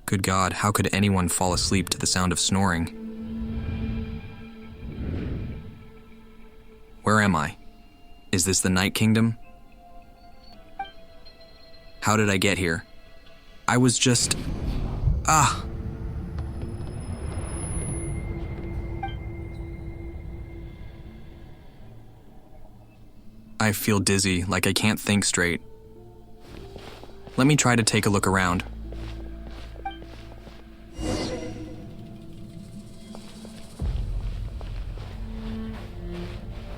Good God, how could anyone fall asleep to the sound of snoring? Where am I? Is this the Night Kingdom? How did I get here? I was just... Ah! I feel dizzy, like I can't think straight. Let me try to take a look around.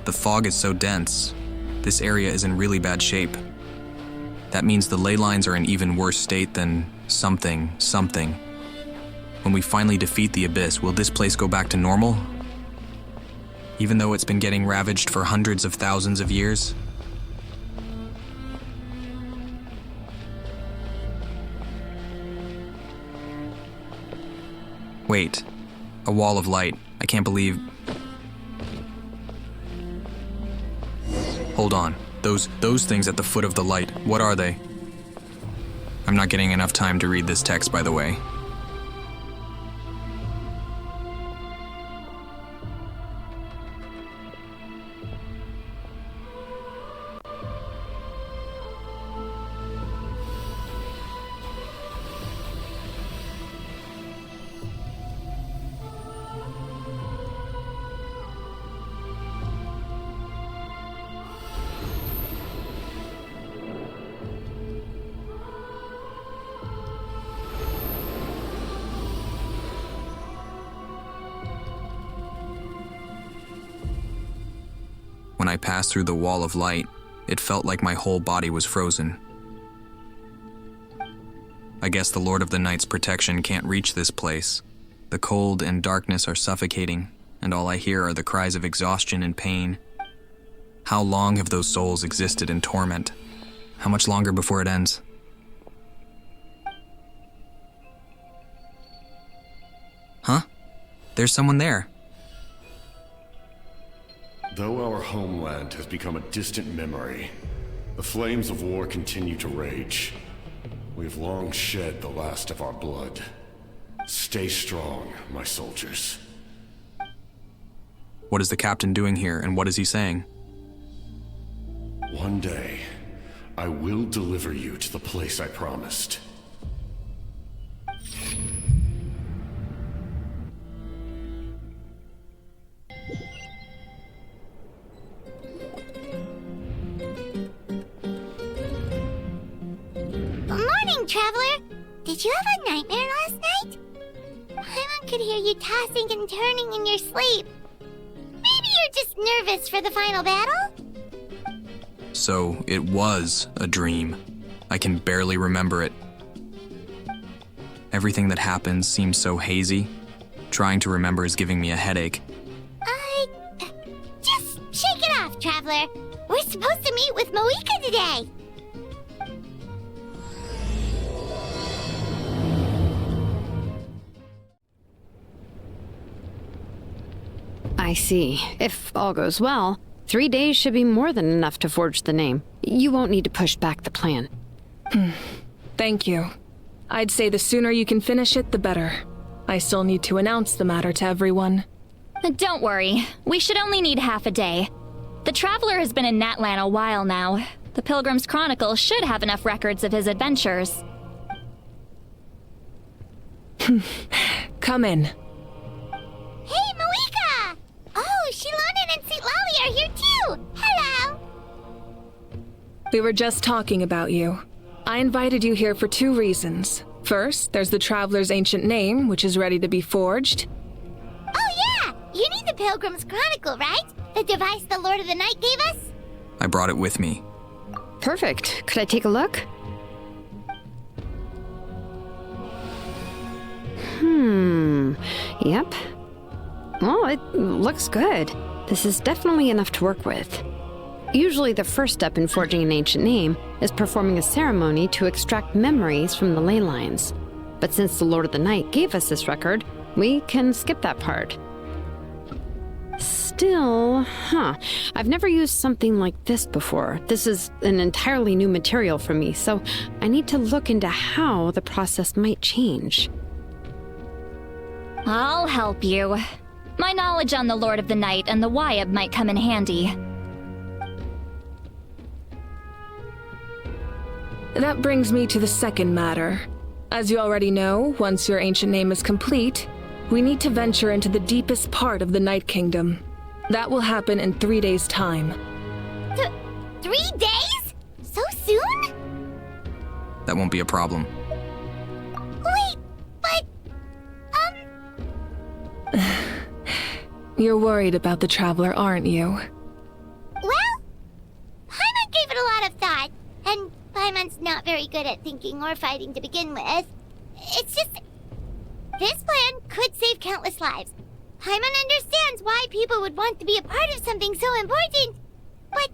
The fog is so dense. This area is in really bad shape. That means the ley lines are in even worse state than something. When we finally defeat the Abyss, will this place go back to normal? Even though it's been getting ravaged for hundreds of thousands of years? Wait, a wall of light. I can't believe... Hold on. Those things at the foot of the light, what are they? I'm not getting enough time to read this text, by the way. When I passed through the wall of light, it felt like my whole body was frozen. I guess the Lord of the Night's protection can't reach this place. The cold and darkness are suffocating, and all I hear are the cries of exhaustion and pain. How long have those souls existed in torment? How much longer before it ends? Huh? There's someone there. Though our homeland has become a distant memory, the flames of war continue to rage. We've long shed the last of our blood. Stay strong, my soldiers. What is the captain doing here, and what is he saying? One day, I will deliver you to the place I promised. Traveler, did you have a nightmare last night? Paimon could hear you tossing and turning in your sleep. Maybe you're just nervous for the final battle? So, it was a dream. I can barely remember it. Everything that happens seems so hazy. Trying to remember is giving me a headache. Just shake it off, Traveler. We're supposed to meet with Moika today. I see. If all goes well, 3 days should be more than enough to forge the name. You won't need to push back the plan. Thank you. I'd say the sooner you can finish it, the better. I still need to announce the matter to everyone. Don't worry. We should only need half a day. The Traveler has been in Natlan a while now. The Pilgrim's Chronicle should have enough records of his adventures. Come in. Hey, Moika! Oh, Shilonen and St. Lolly are here too! Hello! We were just talking about you. I invited you here for 2 reasons. First, there's the Traveler's ancient name, which is ready to be forged. Oh yeah! You need the Pilgrim's Chronicle, right? The device the Lord of the Night gave us? I brought it with me. Perfect. Could I take a look? Yep. Well, it looks good. This is definitely enough to work with. Usually the first step in forging an ancient name is performing a ceremony to extract memories from the ley lines. But since the Lord of the Night gave us this record, we can skip that part. Still, I've never used something like this before. This is an entirely new material for me, so I need to look into how the process might change. I'll help you. My knowledge on the Lord of the Night and the Wyab might come in handy. That brings me to the second matter. As you already know, once your ancient name is complete, we need to venture into the deepest part of the Night Kingdom. That will happen in 3 days' time. 3 days? So soon? That won't be a problem. Wait, but... You're worried about the Traveler, aren't you? Well, Paimon gave it a lot of thought, and Paimon's not very good at thinking or fighting to begin with. It's just... this plan could save countless lives. Paimon understands why people would want to be a part of something so important, but...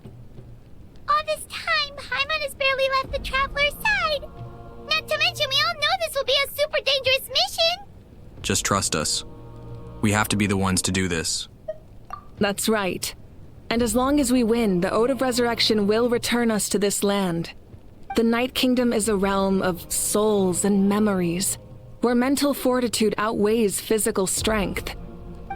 all this time, Paimon has barely left the Traveler's side. Not to mention, we all know this will be a super dangerous mission. Just trust us. We have to be the ones to do this. That's right. And as long as we win, the Ode of Resurrection will return us to this land. The Night Kingdom is a realm of souls and memories, where mental fortitude outweighs physical strength.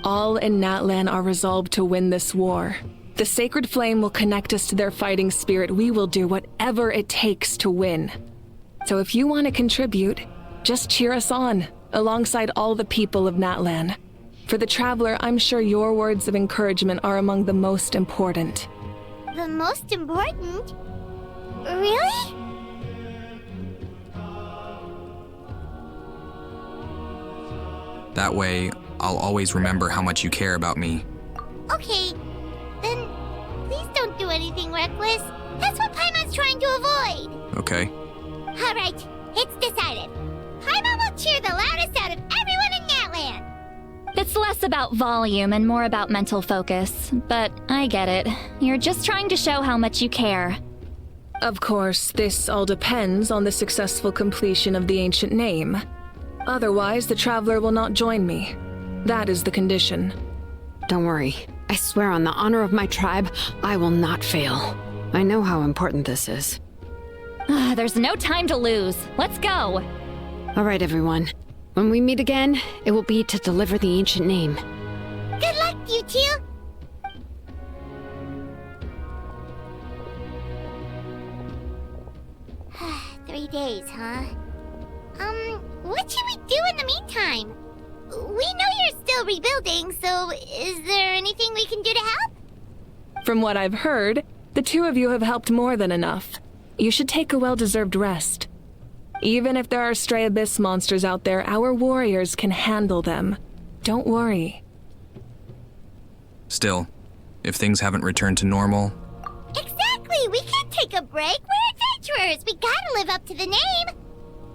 All in Natlan are resolved to win this war. The Sacred Flame will connect us to their fighting spirit. We will do whatever it takes to win. So if you want to contribute, just cheer us on, alongside all the people of Natlan. For the Traveler, I'm sure your words of encouragement are among the most important. The most important? Really? That way, I'll always remember how much you care about me. Okay, then please don't do anything reckless. That's what Paimon's trying to avoid. Okay? Alright, it's decided. Paimon will cheer the loudest out of everyone in Natlan. It's less about volume and more about mental focus, but I get it. You're just trying to show how much you care. Of course, this all depends on the successful completion of the ancient name. Otherwise, the Traveler will not join me. That is the condition. Don't worry. I swear on the honor of my tribe, I will not fail. I know how important this is. There's no time to lose. Let's go. All right, everyone. When we meet again, it will be to deliver the ancient name. Good luck, you two. Three days, huh? What should we do in the meantime? We know you're still rebuilding, so is there anything we can do to help? From what I've heard, the two of you have helped more than enough. You should take a well-deserved rest. Even if there are stray abyss monsters out there, our warriors can handle them. Don't worry. Still, if things haven't returned to normal... Exactly! We can't take a break! We're adventurers! We gotta live up to the name!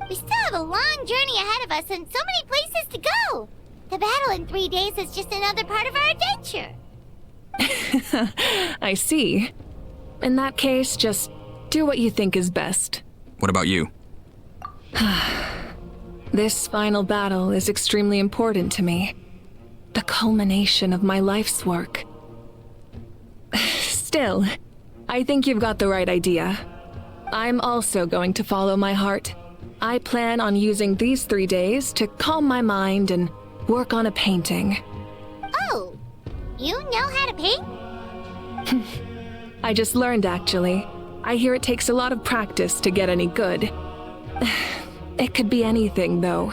We still have a long journey ahead of us and so many places to go! The battle in 3 days is just another part of our adventure! I see. In that case, just do what you think is best. What about you? This final battle is extremely important to me. The culmination of my life's work. Still, I think you've got the right idea. I'm also going to follow my heart. I plan on using these 3 days to calm my mind and work on a painting. Oh, you know how to paint? I just learned, actually. I hear it takes a lot of practice to get any good. It could be anything, though.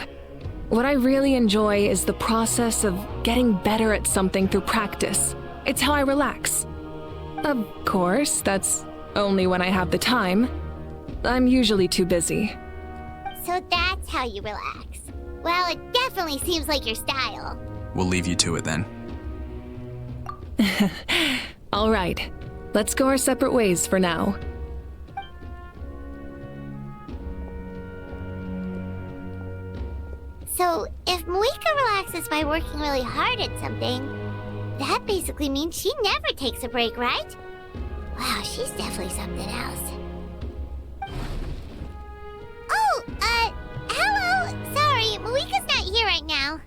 What I really enjoy is the process of getting better at something through practice. It's how I relax. Of course, that's only when I have the time. I'm usually too busy. So that's how you relax. Well, it definitely seems like your style. We'll leave you to it then. All right, let's go our separate ways for now. So, if Moika relaxes by working really hard at something, that basically means she never takes a break, right? Wow, she's definitely something else. Oh, hello! Sorry, Moika's not here right now.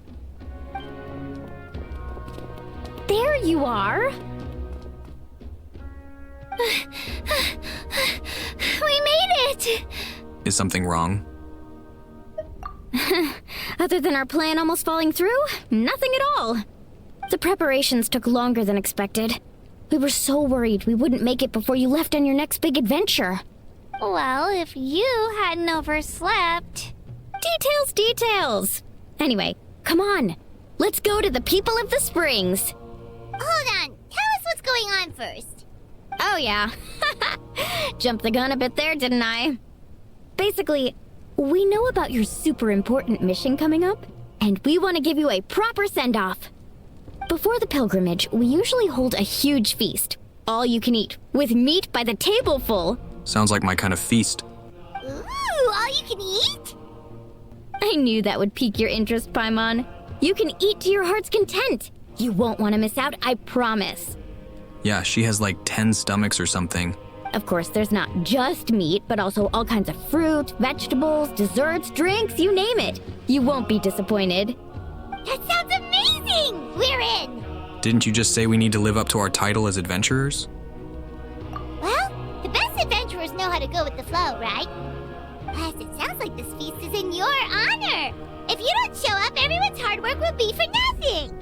There you are. We made it! Is something wrong? Other than our plan almost falling through, nothing at all. The preparations took longer than expected. We were so worried we wouldn't make it before you left on your next big adventure. Well, if you hadn't overslept... Details! Anyway, come on. Let's go to the people of the springs. Hold on, tell us what's going on first. Oh yeah. Jumped the gun a bit there, didn't I? Basically, we know about your super important mission coming up, and we want to give you a proper send-off. Before the pilgrimage, we usually hold a huge feast. All you can eat, with meat by the tableful. Sounds like my kind of feast. Ooh, all you can eat? I knew that would pique your interest, Paimon. You can eat to your heart's content. You won't want to miss out, I promise. Yeah, she has like 10 stomachs or something. Of course, there's not just meat, but also all kinds of fruit, vegetables, desserts, drinks, you name it. You won't be disappointed. That sounds amazing! We're in! Didn't you just say we need to live up to our title as adventurers? Well, the best adventurers know how to go with the flow, right? Plus, it sounds like this feast is in your honor. If you don't show up, everyone's hard work will be for nothing.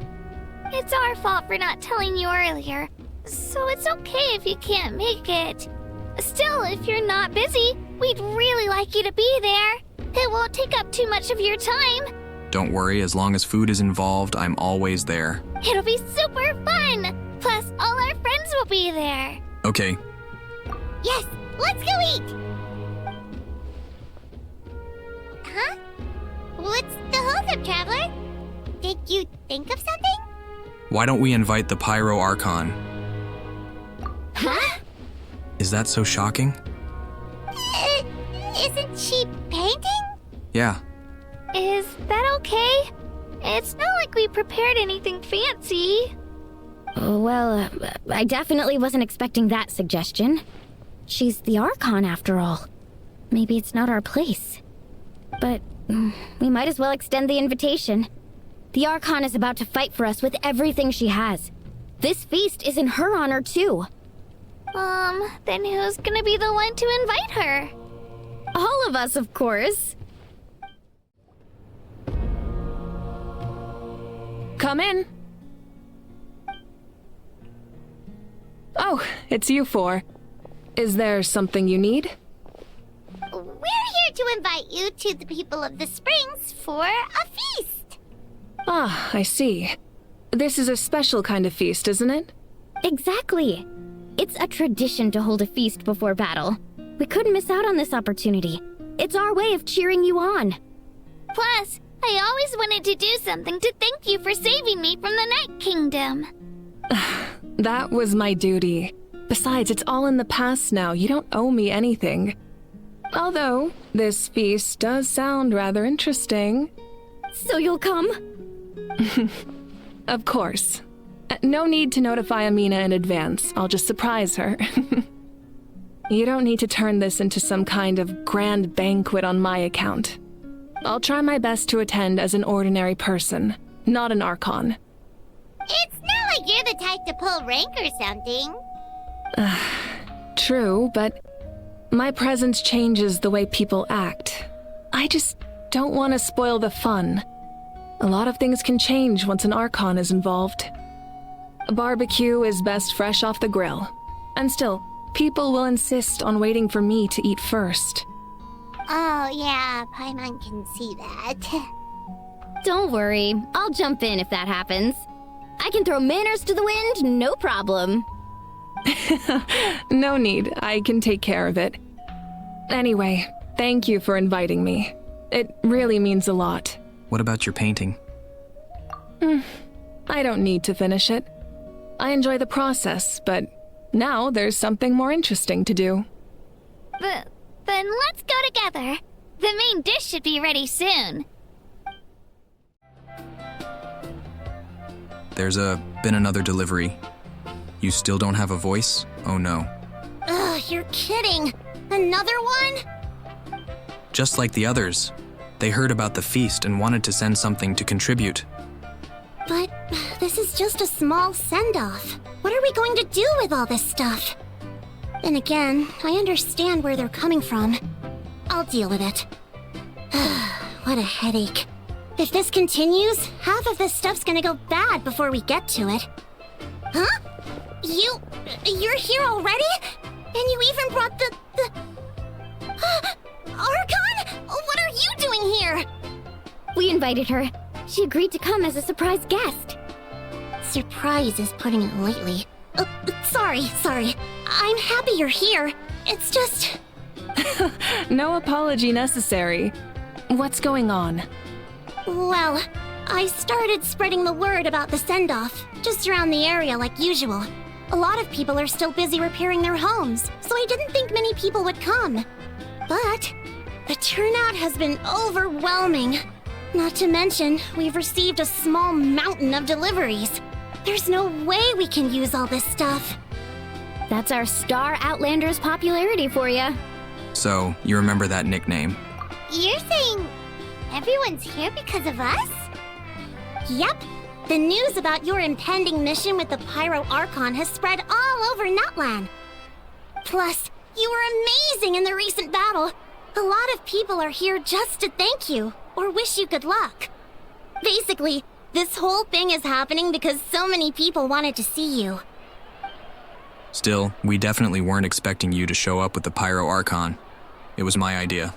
It's our fault for not telling you earlier, so it's okay if you can't make it. Still, if you're not busy, we'd really like you to be there. It won't take up too much of your time. Don't worry, as long as food is involved, I'm always there. It'll be super fun! Plus, all our friends will be there. Okay. Yes, let's go eat! Huh? What's the holdup, Traveler? Did you think of something? Why don't we invite the Pyro Archon? Huh? Is that so shocking? Isn't she painting? Yeah. Is that okay? It's not like we prepared anything fancy. Well, I definitely wasn't expecting that suggestion. She's the Archon, after all. Maybe it's not our place. But we might as well extend the invitation. The Archon is about to fight for us with everything she has. This feast is in her honor, too. Then who's gonna be the one to invite her? All of us, of course. Come in. Oh, it's you four. Is there something you need? We're here to invite you to the people of the springs for a feast. Ah, I see. This is a special kind of feast, isn't it? Exactly. It's a tradition to hold a feast before battle. We couldn't miss out on this opportunity. It's our way of cheering you on. Plus, I always wanted to do something to thank you for saving me from the Night Kingdom. That was my duty. Besides, it's all in the past now. You don't owe me anything. Although, this feast does sound rather interesting. So you'll come? Of course. No need to notify Amina in advance. I'll just surprise her. You don't need to turn this into some kind of grand banquet on my account. I'll try my best to attend as an ordinary person, not an Archon. It's not like you're the type to pull rank or something. True, but my presence changes the way people act. I just don't want to spoil the fun. A lot of things can change once an Archon is involved. A barbecue is best fresh off the grill. And still, people will insist on waiting for me to eat first. Oh, yeah, Paimon can see that. Don't worry. I'll jump in if that happens. I can throw manners to the wind, no problem. No need. I can take care of it. Anyway, thank you for inviting me. It really means a lot. What about your painting? I don't need to finish it. I enjoy the process, but now there's something more interesting to do. Then let's go together. The main dish should be ready soon. There's been another delivery. You still don't have a voice? Oh no. Ugh, you're kidding. Another one? Just like the others. They heard about the feast and wanted to send something to contribute. But this is just a small send-off. What are we going to do with all this stuff? Then again, I understand where they're coming from. I'll deal with it. What a headache. If this continues, half of this stuff's gonna go bad before we get to it. Huh? You're here already? And you even brought the... Archon? What are you doing here? We invited her. She agreed to come as a surprise guest. Surprise is putting it lightly. Sorry. I'm happy you're here. It's just... No apology necessary. What's going on? Well, I started spreading the word about the send-off, just around the area like usual. A lot of people are still busy repairing their homes, so I didn't think many people would come. But the turnout has been overwhelming. Not to mention, we've received a small mountain of deliveries. There's no way we can use all this stuff. That's our Star Outlander's popularity for you. So, you remember that nickname? You're saying everyone's here because of us? Yep. The news about your impending mission with the Pyro Archon has spread all over Natlan. Plus, you were amazing in the recent battle. A lot of people are here just to thank you, or wish you good luck. Basically, this whole thing is happening because so many people wanted to see you. Still, we definitely weren't expecting you to show up with the Pyro Archon. It was my idea.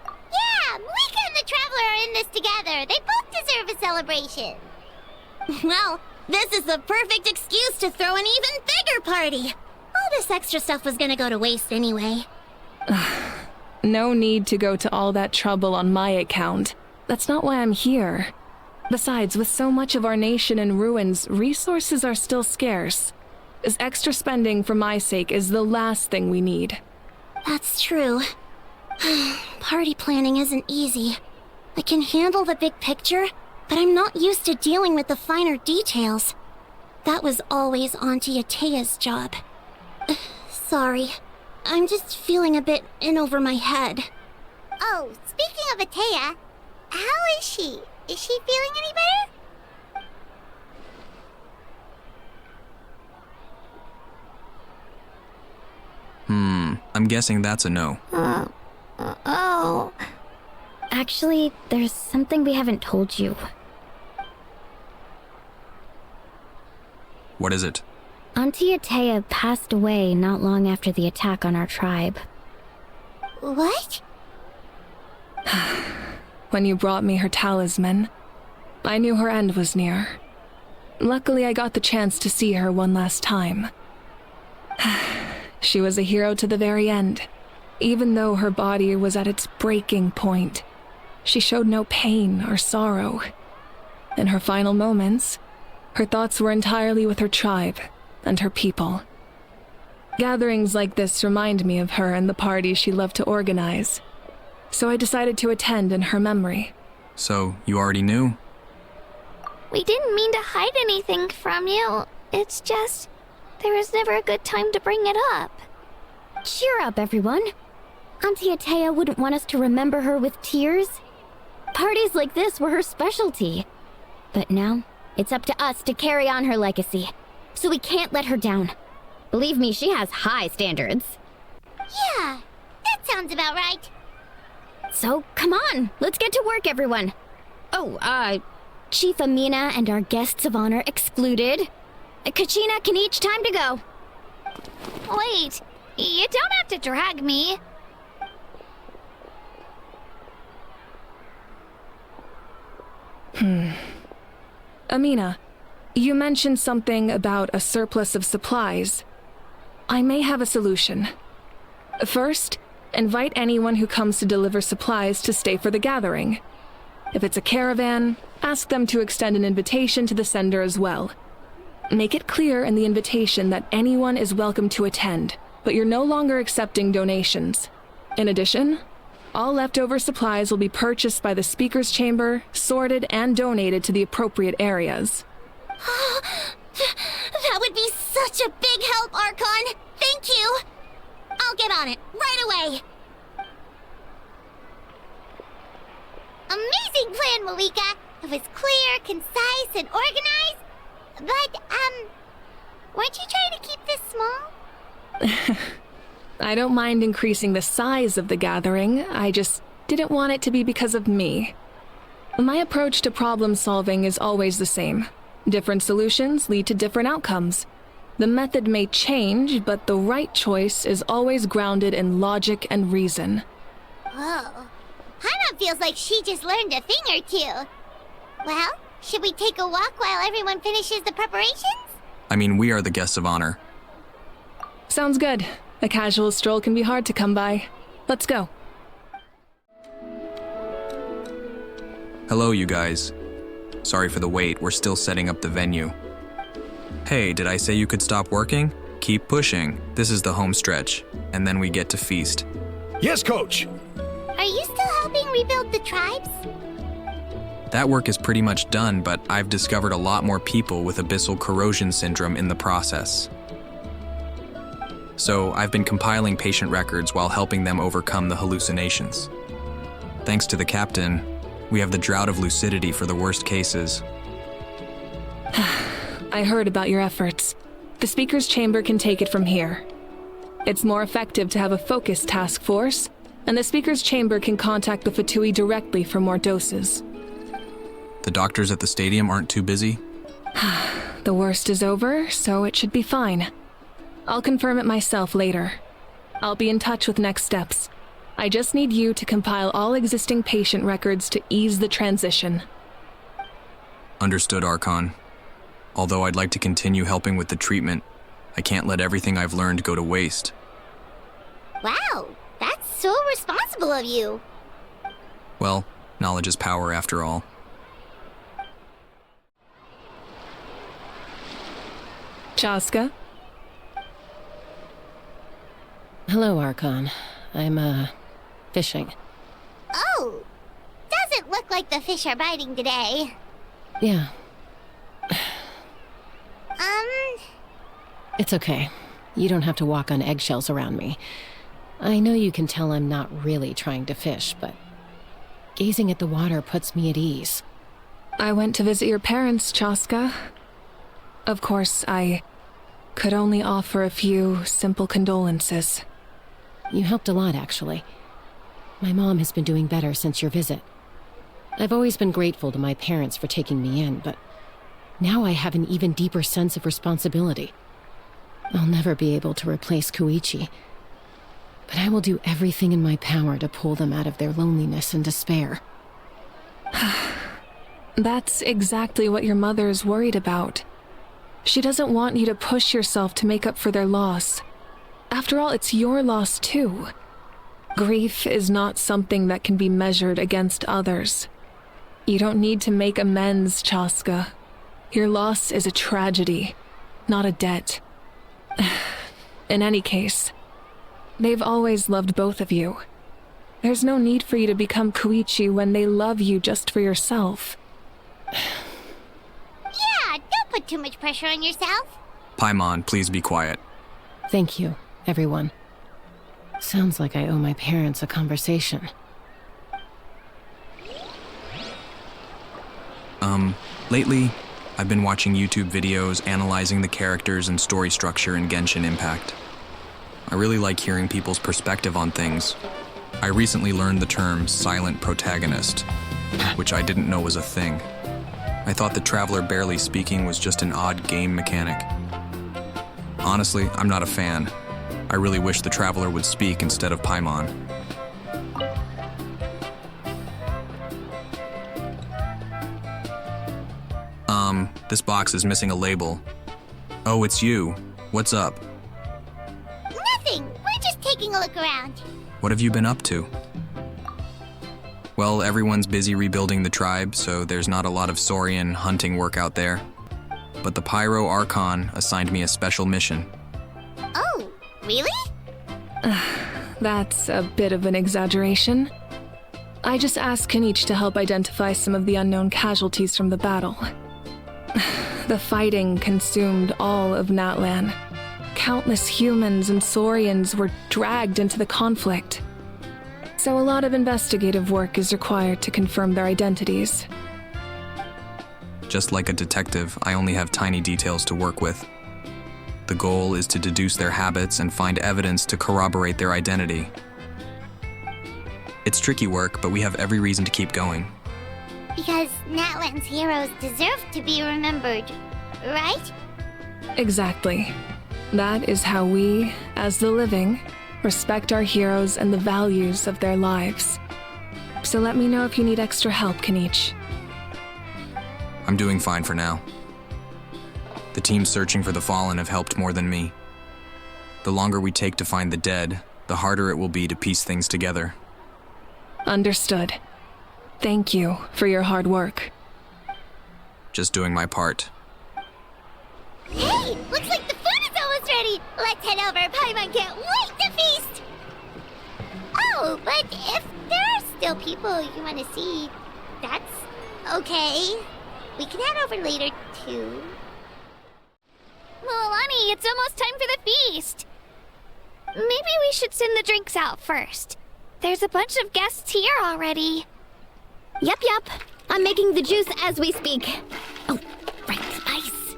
Yeah, Malika and the Traveler are in this together. They both deserve a celebration. Well, this is the perfect excuse to throw an even bigger party. All this extra stuff was gonna go to waste anyway. No need to go to all that trouble on my account. That's not why I'm here. Besides, with so much of our nation in ruins, resources are still scarce. This extra spending for my sake is the last thing we need. That's true. Party planning isn't easy. I can handle the big picture, but I'm not used to dealing with the finer details. That was always Auntie Atea's job. Sorry. I'm just feeling a bit in over my head. Oh, speaking of Atea, how is she? Is she feeling any better? I'm guessing that's a no. Oh. Actually, there's something we haven't told you. What is it? Auntie Atea passed away not long after the attack on our tribe. What? When you brought me her talisman, I knew her end was near. Luckily, I got the chance to see her one last time. She was a hero to the very end. Even though her body was at its breaking point, she showed no pain or sorrow. In her final moments, her thoughts were entirely with her tribe and her people. Gatherings like this remind me of her and the parties she loved to organize, so I decided to attend in her memory. So, you already knew? We didn't mean to hide anything from you. It's just, there was never a good time to bring it up. Cheer up, everyone. Auntie Atea wouldn't want us to remember her with tears. Parties like this were her specialty. But now, it's up to us to carry on her legacy, so we can't let her down. Believe me, she has high standards. Yeah, that sounds about right. So, come on, let's get to work, everyone. Oh, Chief Amina and our guests of honor excluded. Kachina can each time to go. Wait, you don't have to drag me. Amina, you mentioned something about a surplus of supplies. I may have a solution. First, invite anyone who comes to deliver supplies to stay for the gathering. If it's a caravan, ask them to extend an invitation to the sender as well. Make it clear in the invitation that anyone is welcome to attend, but you're no longer accepting donations. In addition, all leftover supplies will be purchased by the speaker's chamber, sorted, and donated to the appropriate areas. That would be such a big help, Archon! Thank you! I'll get on it, right away! Amazing plan, Malika. It was clear, concise, and organized. But, weren't you trying to keep this small? I don't mind increasing the size of the gathering, I just didn't want it to be because of me. My approach to problem solving is always the same. Different solutions lead to different outcomes. The method may change, but the right choice is always grounded in logic and reason. Whoa. Paimon feels like she just learned a thing or two. Well, should we take a walk while everyone finishes the preparations? I mean, we are the guests of honor. Sounds good. A casual stroll can be hard to come by. Let's go. Hello, you guys. Sorry for the wait, we're still setting up the venue. Hey, did I say you could stop working? Keep pushing. This is the home stretch, and then we get to feast. Yes, Coach! Are you still helping rebuild the tribes? That work is pretty much done, but I've discovered a lot more people with abyssal corrosion syndrome in the process. So I've been compiling patient records while helping them overcome the hallucinations. Thanks to the captain, we have the drought of lucidity for the worst cases. I heard about your efforts. The speaker's chamber can take it from here. It's more effective to have a focused task force, and the speaker's chamber can contact the Fatui directly for more doses. The doctors at the stadium aren't too busy? The worst is over, so it should be fine. I'll confirm it myself later. I'll be in touch with next steps. I just need you to compile all existing patient records to ease the transition. Understood, Archon. Although I'd like to continue helping with the treatment, I can't let everything I've learned go to waste. Wow, that's so responsible of you. Well, knowledge is power after all. Chaska? Hello, Archon. I'm, fishing. Oh, doesn't look like the fish are biting today. Yeah, Um, it's okay. You don't have to walk on eggshells around me. I know you can tell I'm not really trying to fish, but gazing at the water puts me at ease. I went to visit your parents, Chaska. Of course, I could only offer a few simple condolences. You helped a lot, actually. My mom has been doing better since your visit. I've always been grateful to my parents for taking me in, but now I have an even deeper sense of responsibility. I'll never be able to replace Koichi, but I will do everything in my power to pull them out of their loneliness and despair. That's exactly what your mother's worried about. She doesn't want you to push yourself to make up for their loss. After all, it's your loss too. Grief is not something that can be measured against others. You don't need to make amends, Chaska. Your loss is a tragedy, not a debt. In any case, they've always loved both of you. There's no need for you to become Koichi when they love you just for yourself. yeah, don't put too much pressure on yourself. Paimon, please be quiet. Thank you, everyone. Sounds like I owe my parents a conversation. Lately, I've been watching YouTube videos analyzing the characters and story structure in Genshin Impact. I really like hearing people's perspective on things. I recently learned the term silent protagonist, which I didn't know was a thing. I thought the Traveler barely speaking was just an odd game mechanic. Honestly, I'm not a fan. I really wish the Traveler would speak instead of Paimon. This box is missing a label. Oh, it's you. What's up? Nothing, we're just taking a look around. What have you been up to? Well, everyone's busy rebuilding the tribe, so there's not a lot of Saurian hunting work out there. But the Pyro Archon assigned me a special mission. Oh, really? That's a bit of an exaggeration. I just asked Kenichi to help identify some of the unknown casualties from the battle. The fighting consumed all of Natlan. Countless humans and Saurians were dragged into the conflict. So a lot of investigative work is required to confirm their identities. Just like a detective, I only have tiny details to work with. The goal is to deduce their habits and find evidence to corroborate their identity. It's tricky work, but we have every reason to keep going. Because Natlan's heroes deserve to be remembered, right? Exactly. That is how we, as the living, respect our heroes and the values of their lives. So let me know if you need extra help, Kenichi. I'm doing fine for now. The teams searching for the fallen have helped more than me. The longer we take to find the dead, the harder it will be to piece things together. Understood. Thank you for your hard work. Just doing my part. Hey, looks like the food is almost ready. Let's head over. Paimon can't wait to feast. Oh, but if there are still people you want to see, that's okay. We can head over later, too. Milani, it's almost time for the feast. Maybe we should send the drinks out first. There's a bunch of guests here already. Yep. I'm making the juice as we speak. Oh, right, ice.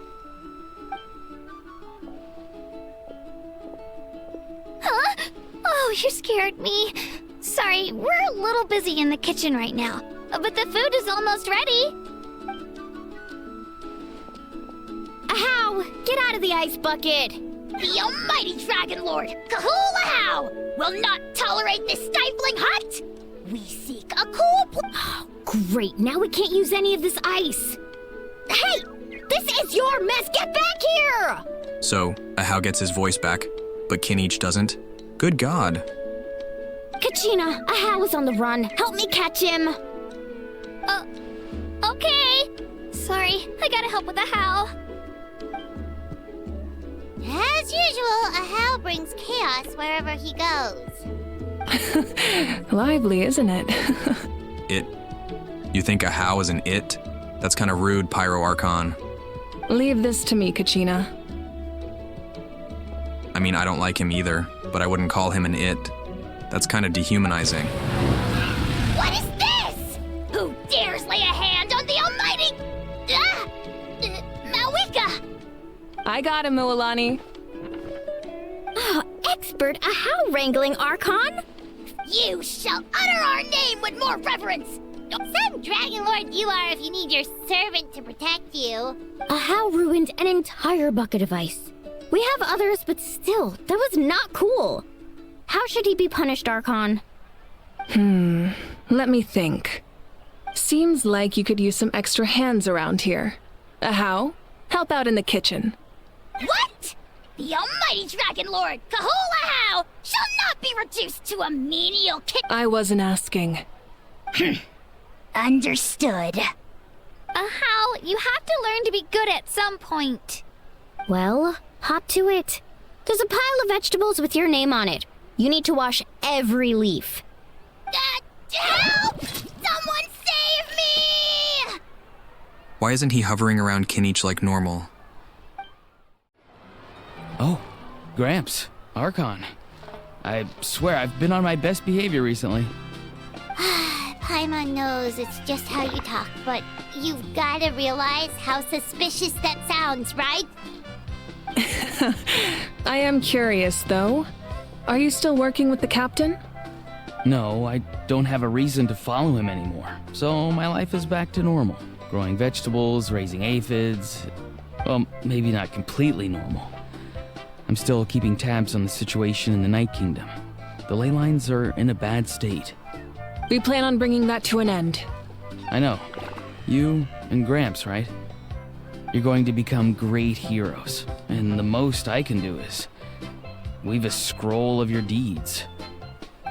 Huh? Oh, you scared me. Sorry, we're a little busy in the kitchen right now. But the food is almost ready. Ahow! Get out of the ice bucket! The almighty Dragon Lord, Kahul will not tolerate this stifling hut. We seek a cool Oh, great. Now we can't use any of this ice. Hey! This is your mess! Get back here! So, Ahau gets his voice back, but Kenichi doesn't? Good God. Kachina, Ahow is on the run. Help me catch him. Okay. Sorry, I gotta help with the how. As usual, Ahau brings chaos wherever he goes. Lively, isn't it? It. You think Ahau is an it? That's kind of rude, Pyro Archon. Leave this to me, Kachina. I mean, I don't like him either, but I wouldn't call him an it. That's kind of dehumanizing. What is this? Who dares lay a hand on the almighty... Malwika? I got him, Mualani. Oh, expert Ahow wrangling, Archon. You shall utter our name with more reverence. Some Dragon Lord you are if you need your servant to protect you. Ahow ruined an entire bucket of ice. We have others, but still, that was not cool. How should he be punished, Archon? Let me think. Seems like you could use some extra hands around here. Ahau, help out in the kitchen. What? The almighty Dragon Lord, Kahul shall not be reduced to a menial I wasn't asking. Understood. How? You have to learn to be good at some point. Well, hop to it. There's a pile of vegetables with your name on it. You need to wash every leaf. Help! Someone save me! Why isn't he hovering around Kenichi like normal? Oh, Gramps, Archon. I swear I've been on my best behavior recently. Paimon knows it's just how you talk, but you've got to realize how suspicious that sounds, right? I am curious, though. Are you still working with the captain? No, I don't have a reason to follow him anymore, so my life is back to normal. Growing vegetables, raising aphids. Well, maybe not completely normal. I'm still keeping tabs on the situation in the Night Kingdom. The ley lines are in a bad state. We plan on bringing that to an end. I know. You and Gramps, right? You're going to become great heroes, and the most I can do is weave a scroll of your deeds.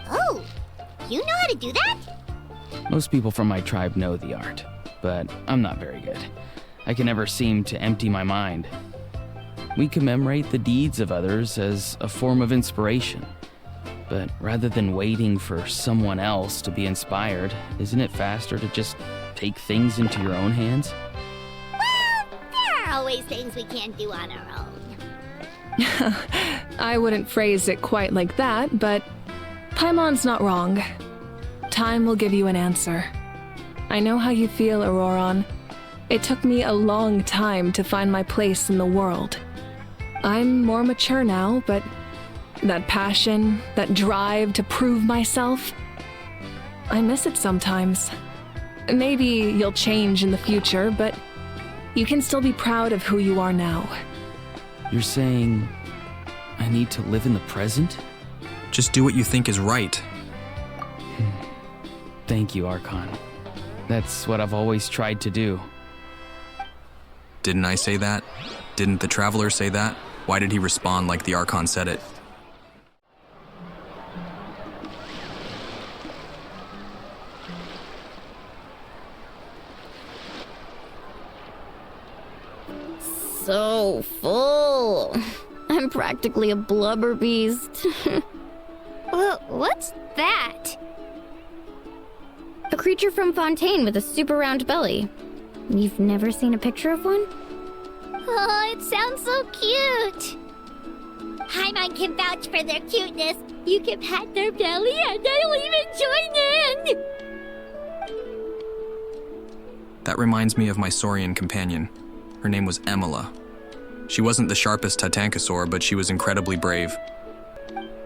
Oh, you know how to do that? Most people from my tribe know the art, but I'm not very good. I can never seem to empty my mind. We commemorate the deeds of others as a form of inspiration. But rather than waiting for someone else to be inspired, isn't it faster to just take things into your own hands? Well, there are always things we can't do on our own. I wouldn't phrase it quite like that, but Paimon's not wrong. Time will give you an answer. I know how you feel, Auroron. It took me a long time to find my place in the world. I'm more mature now, but that passion, that drive to prove myself, I miss it sometimes. Maybe you'll change in the future, but you can still be proud of who you are now. You're saying I need to live in the present? Just do what you think is right. Thank you, Archon. That's what I've always tried to do. Didn't I say that? Didn't the Traveler say that? Why did he respond like the Archon said it? So full. I'm practically a blubber beast. Well, what's that? A creature from Fontaine with a super round belly. You've never seen a picture of one? Oh, it sounds so cute. Paimon can vouch for their cuteness. You can pat their belly and I'll even join in. That reminds me of my Saurian companion. Her name was Emila. She wasn't the sharpest Titankosaur, but she was incredibly brave.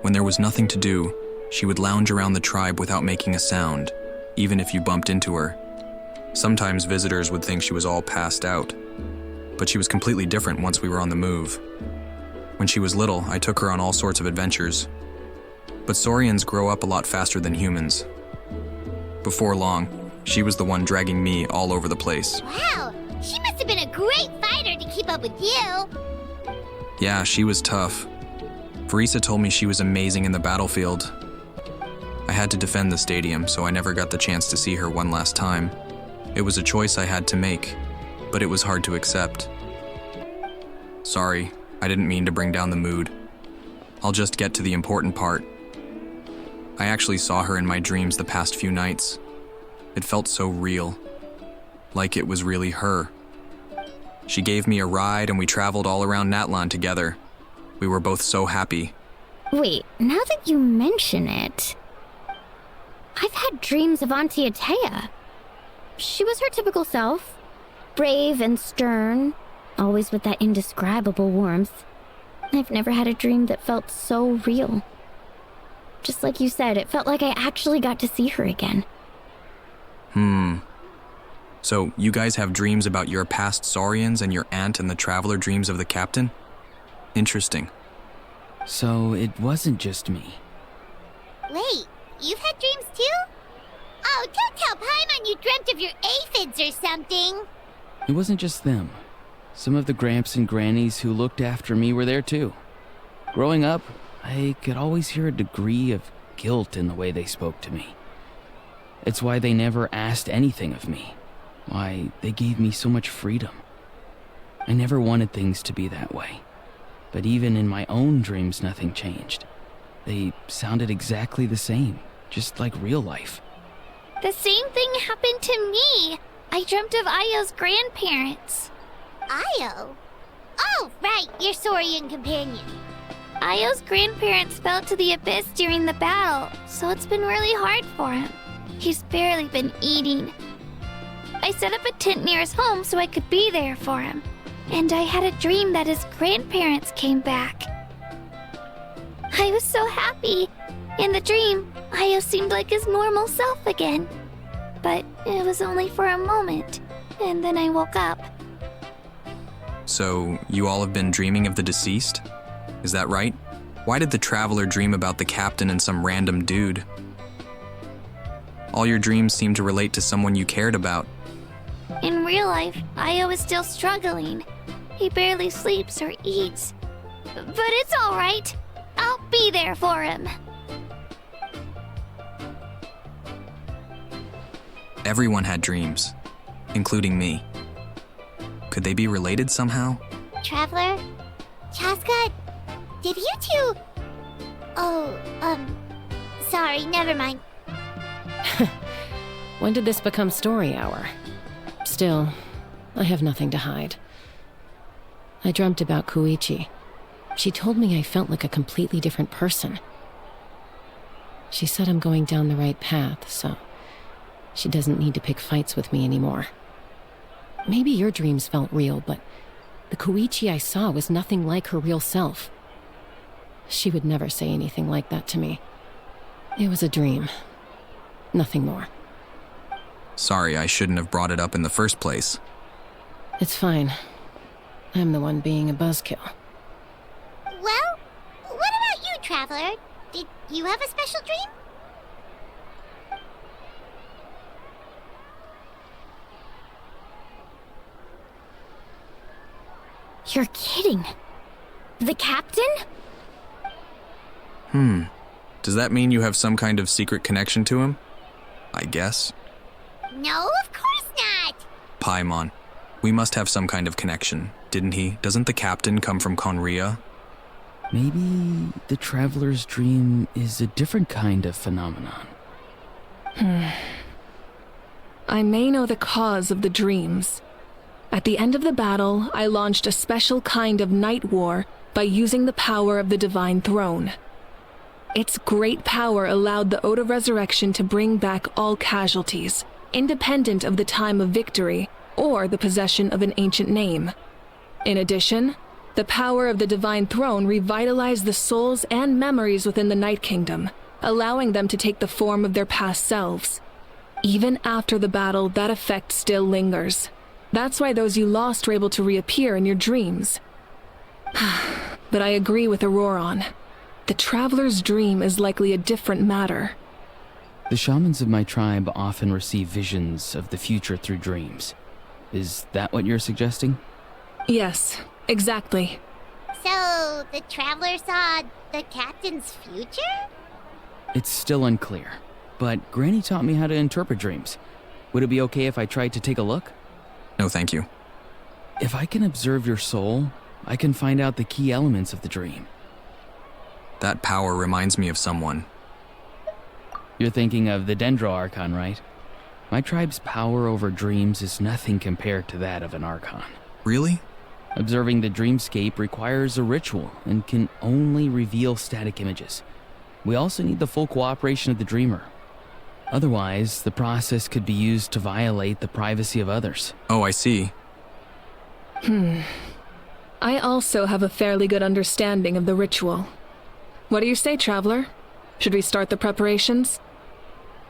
When there was nothing to do, she would lounge around the tribe without making a sound, even if you bumped into her. Sometimes visitors would think she was all passed out, but she was completely different once we were on the move. When she was little, I took her on all sorts of adventures. But Saurians grow up a lot faster than humans. Before long, she was the one dragging me all over the place. Wow, she must have been a great fighter to keep up with you. Yeah, she was tough. Verisa told me she was amazing in the battlefield. I had to defend the stadium, so I never got the chance to see her one last time. It was a choice I had to make, but it was hard to accept. Sorry, I didn't mean to bring down the mood. I'll just get to the important part. I actually saw her in my dreams the past few nights. It felt so real, like it was really her. She gave me a ride and we traveled all around Natlan together. We were both so happy. Wait, now that you mention it, I've had dreams of Auntie Atea. She was her typical self, brave and stern, always with that indescribable warmth. I've never had a dream that felt so real. Just like you said, it felt like I actually got to see her again. So, you guys have dreams about your past Saurians and your aunt and the Traveler dreams of the captain? Interesting. So it wasn't just me. Wait, you've had dreams too? Oh, don't tell Paimon you dreamt of your aphids or something. It wasn't just them. Some of the Gramps and Grannies who looked after me were there too. Growing up, I could always hear a degree of guilt in the way they spoke to me. It's why they never asked anything of me. Why they gave me so much freedom. I never wanted things to be that way. But even in my own dreams, nothing changed. They sounded exactly the same, just like real life. The same thing happened to me. I dreamt of Io's grandparents. Io? Oh, right, your Saurian companion. Io's grandparents fell to the abyss during the battle, so it's been really hard for him. He's barely been eating. I set up a tent near his home so I could be there for him. And I had a dream that his grandparents came back. I was so happy. In the dream, Io seemed like his normal self again. But it was only for a moment, and then I woke up. So, you all have been dreaming of the deceased? Is that right? Why did the Traveler dream about the captain and some random dude? All your dreams seem to relate to someone you cared about. In real life, Io is still struggling. He barely sleeps or eats. But it's all right. I'll be there for him. Everyone had dreams, including me. Could they be related somehow? Traveler? Chaska? Did you two... Oh, sorry, never mind. When did this become story hour? Still, I have nothing to hide. I dreamt about Koichi. She told me I felt like a completely different person. She said I'm going down the right path, so she doesn't need to pick fights with me anymore. Maybe your dreams felt real, but the Koichi I saw was nothing like her real self. She would never say anything like that to me. It was a dream. Nothing more. Sorry, I shouldn't have brought it up in the first place. It's fine. I'm the one being a buzzkill. Well, what about you, Traveler? Did you have a special dream? You're kidding. The captain? Does that mean you have some kind of secret connection to him? I guess. No, of course not. Paimon, we must have some kind of connection, didn't he? Doesn't the captain come from Conria? Maybe the traveler's dream is a different kind of phenomenon. I may know the cause of the dreams. At the end of the battle, I launched a special kind of night war by using the power of the Divine Throne. Its great power allowed the Ode of Resurrection to bring back all casualties, independent of the time of victory or the possession of an ancient name. In addition, the power of the Divine Throne revitalized the souls and memories within the Night Kingdom, allowing them to take the form of their past selves. Even after the battle, that effect still lingers. That's why those you lost were able to reappear in your dreams. But I agree with Auroron. The Traveler's dream is likely a different matter. The shamans of my tribe often receive visions of the future through dreams. Is that what you're suggesting? Yes, exactly. So, the Traveler saw the captain's future? It's still unclear, but Granny taught me how to interpret dreams. Would it be okay if I tried to take a look? No, thank you. If I can observe your soul, I can find out the key elements of the dream. That power reminds me of someone. You're thinking of the Dendro Archon, right? My tribe's power over dreams is nothing compared to that of an Archon. Really? Observing the dreamscape requires a ritual and can only reveal static images. We also need the full cooperation of the dreamer. Otherwise, the process could be used to violate the privacy of others. Oh, I see. I also have a fairly good understanding of the ritual. What do you say, Traveler? Should we start the preparations?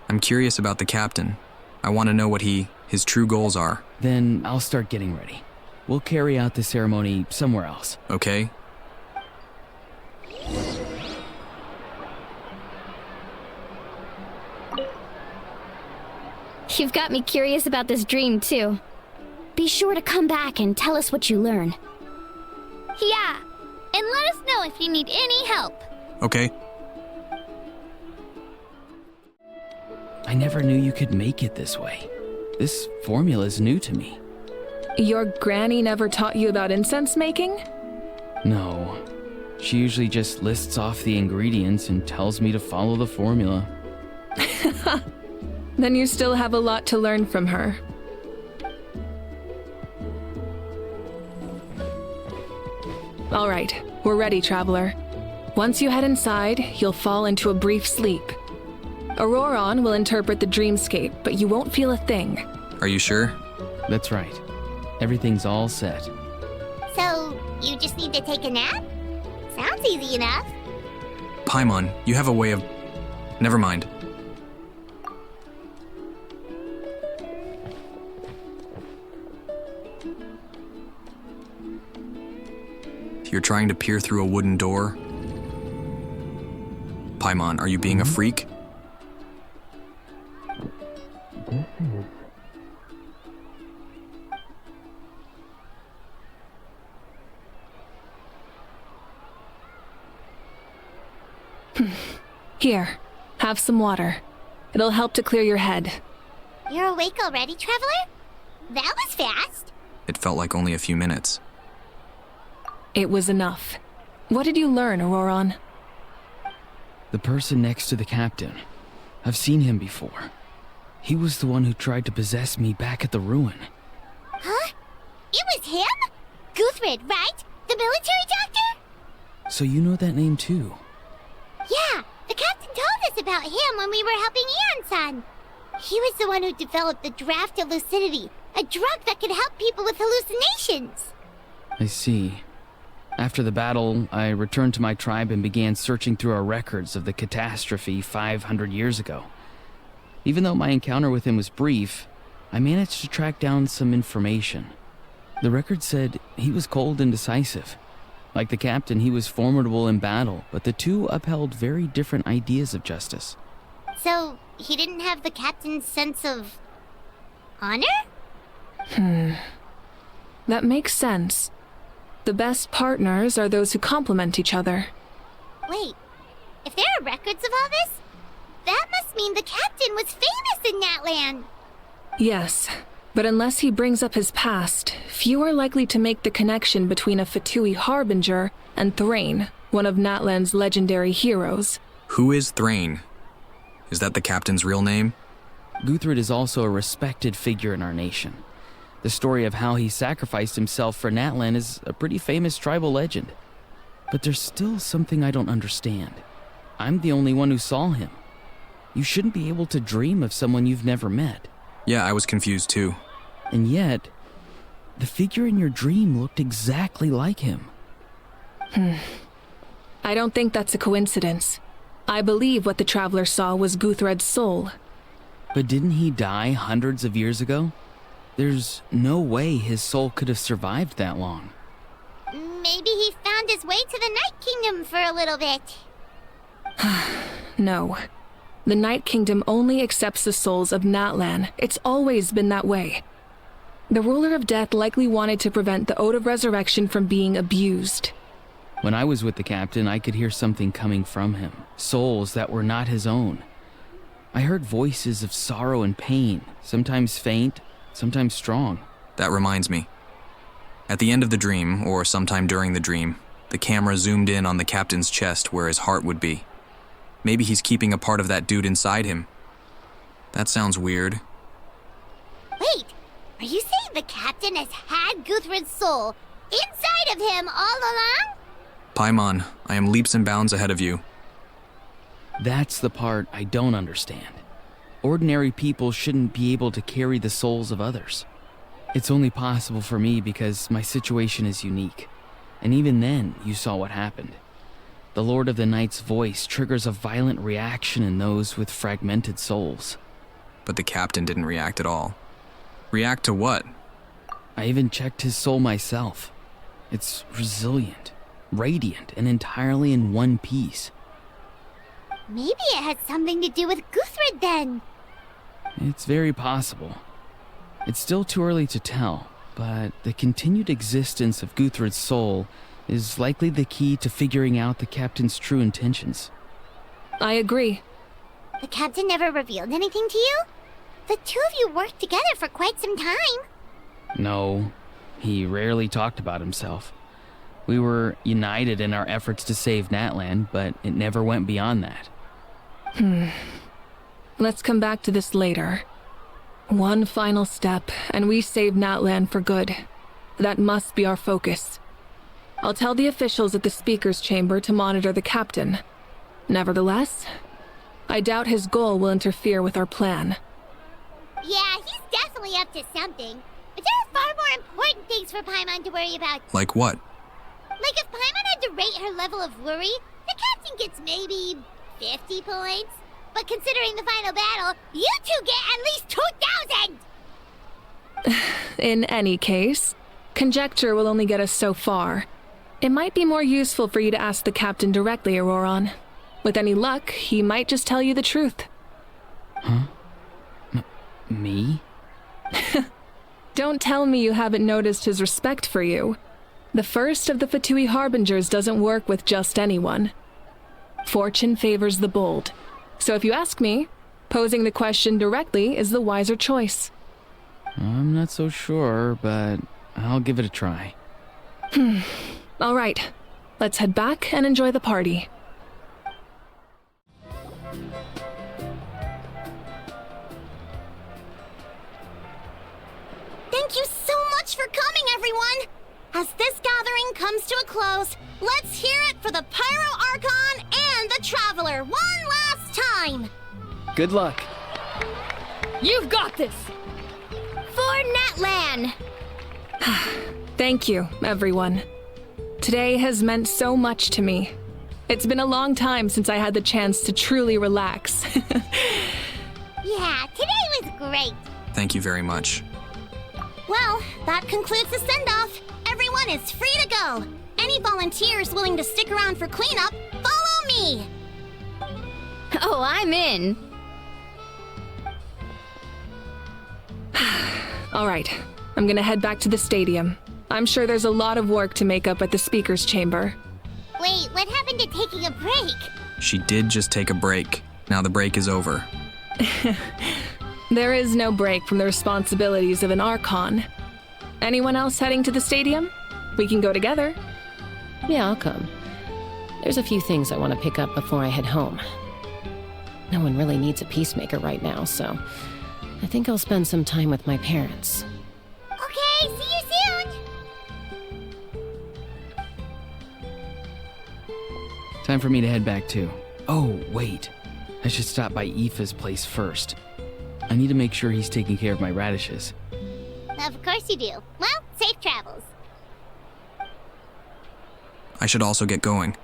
I'm curious about the captain. I want to know what his true goals are. Then I'll start getting ready. We'll carry out the ceremony somewhere else. Okay? You've got me curious about this dream, too. Be sure to come back and tell us what you learn. Yeah, and let us know if you need any help. Okay. I never knew you could make it this way. This formula is new to me. Your granny never taught you about incense making? No. She usually just lists off the ingredients and tells me to follow the formula. Then you still have a lot to learn from her. All right, we're ready, Traveler. Once you head inside, you'll fall into a brief sleep. Auroron will interpret the dreamscape, but you won't feel a thing. Are you sure? That's right. Everything's all set. So, you just need to take a nap? Sounds easy enough. Paimon, you have a way of... Never mind. You're trying to peer through a wooden door? Paimon, are you being a freak? Here, have some water. It'll help to clear your head. You're awake already, Traveler? That was fast. It felt like only a few minutes. It was enough. What did you learn, Auroron? The person next to the captain. I've seen him before. He was the one who tried to possess me back at the ruin. Huh? It was him? Guthrid, right? The military doctor? So you know that name too? Yeah, the captain told us about him when we were helping Eon-san. He was the one who developed the draft of lucidity, a drug that could help people with hallucinations. I see. After the battle, I returned to my tribe and began searching through our records of the catastrophe 500 years ago. Even though my encounter with him was brief, I managed to track down some information. The record said he was cold and decisive. Like the captain, he was formidable in battle, but the two upheld very different ideas of justice. So, he didn't have the captain's sense of... honor? That makes sense. The best partners are those who complement each other. Wait, if there are records of all this, that must mean the captain was famous in Natlan. Yes, but unless he brings up his past, few are likely to make the connection between a Fatui harbinger and Thrain, one of Natlan's legendary heroes. Who is Thrain? Is that the captain's real name? Guthred is also a respected figure in our nation. The story of how he sacrificed himself for Natlan is a pretty famous tribal legend. But there's still something I don't understand. I'm the only one who saw him. You shouldn't be able to dream of someone you've never met. Yeah, I was confused too. And yet, the figure in your dream looked exactly like him. I don't think that's a coincidence. I believe what the Traveler saw was Guthred's soul. But didn't he die hundreds of years ago? There's no way his soul could have survived that long. Maybe he found his way to the Night Kingdom for a little bit. No. The Night Kingdom only accepts the souls of Natlan. It's always been that way. The Ruler of Death likely wanted to prevent the Ode of Resurrection from being abused. When I was with the captain, I could hear something coming from him. Souls that were not his own. I heard voices of sorrow and pain, sometimes faint, sometimes strong. That reminds me. At the end of the dream, or sometime during the dream, the camera zoomed in on the captain's chest where his heart would be. Maybe he's keeping a part of that dude inside him. That sounds weird. Wait, are you saying the captain has had Guthred's soul inside of him all along? Paimon, I am leaps and bounds ahead of you. That's the part I don't understand. Ordinary people shouldn't be able to carry the souls of others. It's only possible for me because my situation is unique. And even then, you saw what happened. The Lord of the Night's voice triggers a violent reaction in those with fragmented souls. But the captain didn't react at all. React to what? I even checked his soul myself. It's resilient, radiant, and entirely in one piece. Maybe it had something to do with Guthred then. It's very possible. It's still too early to tell, but the continued existence of Guthred's soul is likely the key to figuring out the captain's true intentions. I agree. The captain never revealed anything to you? The two of you worked together for quite some time. No, he rarely talked about himself. We were united in our efforts to save Natlan, but it never went beyond that. Let's come back to this later. One final step, and we save Natlan for good. That must be our focus. I'll tell the officials at the speaker's chamber to monitor the captain. Nevertheless, I doubt his goal will interfere with our plan. Yeah, he's definitely up to something. But there are far more important things for Paimon to worry about. Like what? Like if Paimon had to rate her level of worry, the captain gets maybe 50 points. But considering the final battle, you two get at least 2,000! In any case, conjecture will only get us so far. It might be more useful for you to ask the captain directly, Auroron. With any luck, he might just tell you the truth. Huh? Me? Don't tell me you haven't noticed his respect for you. The first of the Fatui Harbingers doesn't work with just anyone. Fortune favors the bold. So if you ask me, posing the question directly is the wiser choice. I'm not so sure, but I'll give it a try. All right, let's head back and enjoy the party. Thank you so much for coming, everyone! As this gathering comes to a close, let's hear it for the Pyro Archon and the Traveler one last time! Good luck. You've got this! For Natlan! Thank you, everyone. Today has meant so much to me. It's been a long time since I had the chance to truly relax. Yeah, today was great. Thank you very much. Well, that concludes the send-off. Everyone is free to go. Any volunteers willing to stick around for cleanup, follow me! Oh, I'm in. All right, I'm gonna head back to the stadium. I'm sure there's a lot of work to make up at the speaker's chamber. Wait, what happened to taking a break? She did just take a break. Now the break is over. There is no break from the responsibilities of an Archon. Anyone else heading to the stadium? We can go together. Yeah, I'll come. There's a few things I want to pick up before I head home. No one really needs a peacemaker right now, so I think I'll spend some time with my parents. Okay, see you soon! Time for me to head back too. Oh, wait. I should stop by Aoife's place first. I need to make sure he's taking care of my radishes. Of course you do. Well, safe travels. I should also get going.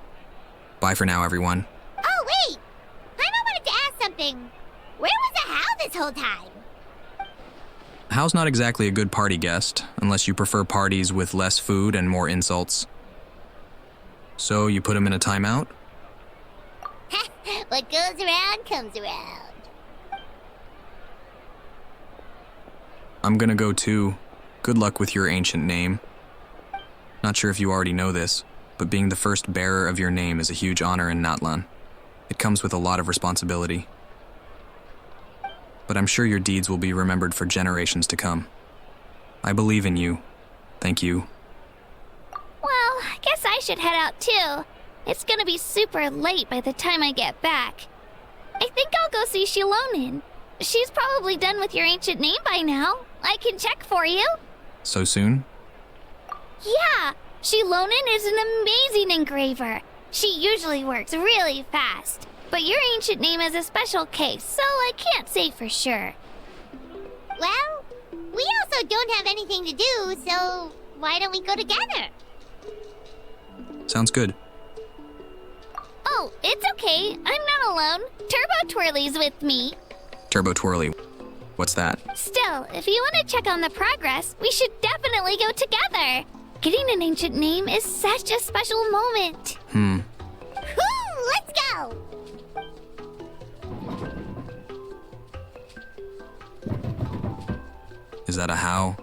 Bye for now, everyone. Oh, wait! I wanted to ask something. Where was the How this whole time? Hal's not exactly a good party guest, unless you prefer parties with less food and more insults. So you put him in a timeout? What goes around comes around. I'm gonna go too. Good luck with your ancient name. Not sure if you already know this, but being the first bearer of your name is a huge honor in Natlan. It comes with a lot of responsibility. But I'm sure your deeds will be remembered for generations to come. I believe in you. Thank you. Well, I guess I should head out too. It's gonna be super late by the time I get back. I think I'll go see Shilonin. She's probably done with your ancient name by now. I can check for you. So soon? Yeah, Shilonin is an amazing engraver. She usually works really fast. But your ancient name is a special case, so I can't say for sure. Well, we also don't have anything to do, so why don't we go together? Sounds good. Oh, it's okay. I'm not alone. Turbo Twirly's with me. Turbo Twirly. What's that? Still, if you want to check on the progress, we should definitely go together. Getting an ancient name is such a special moment. Woo! Let's go! Is that a How?